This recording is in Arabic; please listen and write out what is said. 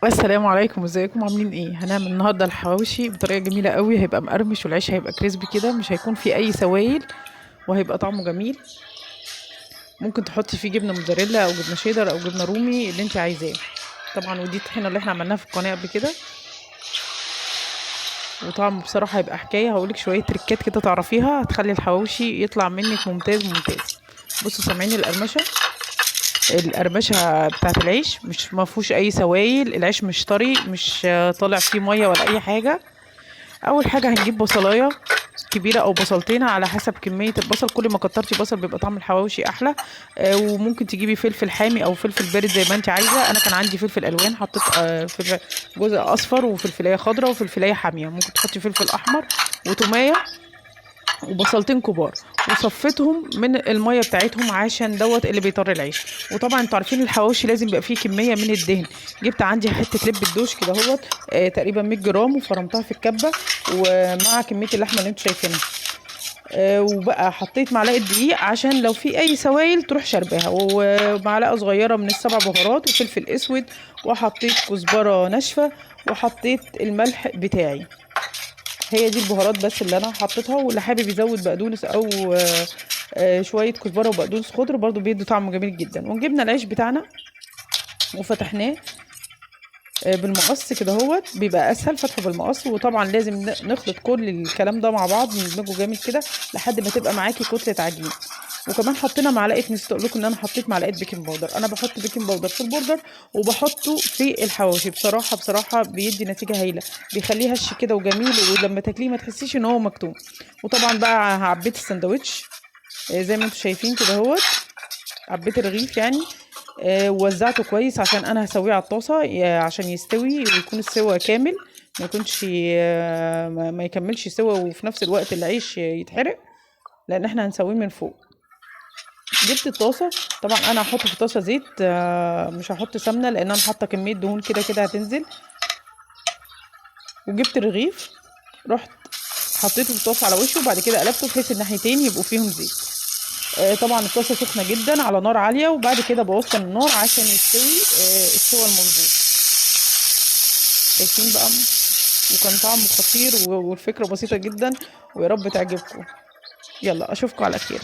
السلام عليكم، ازيكم عاملين ايه؟ هنعمل النهارده الحواوشي بطريقه جميله قوي. هيبقى مقرمش والعيش هيبقى كريسبي كده، مش هيكون فيه اي سوائل، وهيبقى طعمه جميل. ممكن تحطي فيه جبنه موتزاريلا او جبنه شيدر او جبنه رومي اللي انت عايزاه. طبعا ودي الطحينه اللي احنا عملناها في القناه قبل كده، وطعمه بصراحه هيبقى حكايه. هقولك شويه تريكات كده تعرفيها هتخلي الحواوشي يطلع منك ممتاز ممتاز. بصوا سامعين القرمشه؟ القرمشه بتاعت العيش مش ما فيهوش اي سوائل، العيش مش طري، مش طالع فيه ميه ولا اي حاجه. اول حاجه هنجيب بصلايه كبيره او بصلتين على حسب كميه البصل. كل ما كترتي بصل بيبقى طعم الحواوشي احلى. وممكن تجيبي فلفل حامي او فلفل بارد زي ما انت عايزه. انا كان عندي فلفل الوان، حطيت فلفل جزء اصفر وفلفلايه خضراء وفلفلايه حاميه. ممكن تحطي فلفل احمر وتوميه وبصلتين كبار، وصفيتهم من الميه بتاعتهم عشان دوت اللي بيطر العيش. وطبعا انتوا عارفين الحواوشي لازم يبقى فيه كميه من الدهن. جبت عندي حته لب الدوش كده اهوت، تقريبا 100 جرام، وفرمتها في الكبه ومع كميه اللحمه اللي انتوا شايفينها. وبقى حطيت معلقه دقيق عشان لو في اي سوائل تروح شربها، ومعلقه صغيره من السبع بهارات وفلفل اسود، وحطيت كزبره ناشفه، وحطيت الملح بتاعي. هي دي البهارات بس اللي انا حطيتها. واللي حابب يزود بقدونس او شويه كزبره وبقدونس خضر برضو بيدوا طعم جميل جدا. وجبنا العيش بتاعنا وفتحناه بالمقص كده اهوت، بيبقى اسهل فتحه بالمقص. وطبعا لازم نخلط كل الكلام ده مع بعض، ندمجه جامد كده لحد ما تبقى معاكي كتله عجين. وكمان حطينا معلقه، نسيت اقول لكم ان انا حطيت معلقه بيكنج باودر. انا بحط بيكنج باودر في البرجر وبحطه في الحواوشي، بصراحه بصراحه بيدي نتيجه هايله، بيخليه هش كده وجميل، ولما تاكليه ما تحسيش ان هو مكتوم. وطبعا بقى عبيت السندوتش زي ما انتم شايفين كده اهوت، عبيت الرغيف يعني. ووزعته كويس عشان انا هسويه على الطاسه عشان يستوي ويكون السوا كامل، ما يكونش ما يكملش سوا، وفي نفس الوقت العيش يتحرق، لان احنا هنسويه من فوق. جبت الطاسه، طبعا انا هحط في الطاسه زيت، مش هحط سمنه لان انا حاطه كميه دهون كده كده هتنزل. وجبت الرغيف، رحت حطيته في الطاسه على وشه، وبعد كده قلبته بحيث الناحيتين يبقوا فيهم زيت. طبعا الطاسه سخنه جدا على نار عاليه، وبعد كده بوطي النار عشان يستوي السوى المظبوط. شايفين بقى؟ وكان طعمه خطير والفكره بسيطه جدا، ويا رب تعجبكم. يلا اشوفكم على خير.